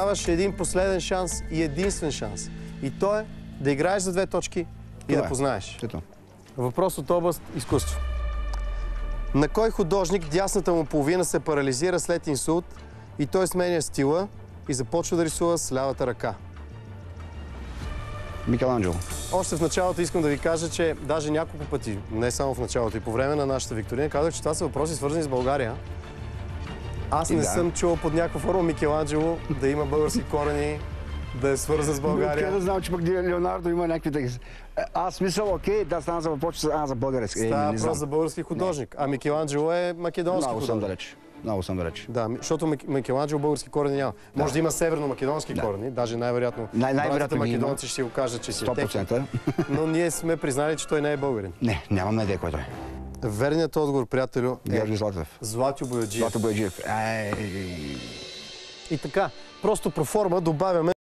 Даваш един последен шанс и единствен шанс. И то е да играеш за 2 точки и да познаеш. Въпрос от област изкуство. На кой художник дясната му половина се парализира след инсулт и той сменя стила и започва да рисува с лявата ръка? Микеланджело. Още в началото искам да ви кажа, че даже няколко пъти, не само в началото, и по време на нашата викторина, казах, че това са въпроси свързани с България. Аз не съм чувал под някаква форма Микеланджело да има български корени, да е свързан с България. Откъде да знам, че пък Леонардо има някакви такива. Аз мисля, окей, да стана за въпрос, за български. Става въпрос за български художник. А Микеланджело е македонски художник. Много съм далеч. Да, защото Микеланджело български корени няма. Може да има северно-македонски корени, даже най-вероятно братята македонци ще си го кажат, че си е техен. Но ние сме признали, че той не е българин. Не, нямам идея кой той е. Верният отговор, приятелю, е Георги Златев. Златю Бояджиев. Златю Бояджиев. И така, просто проформа добавяме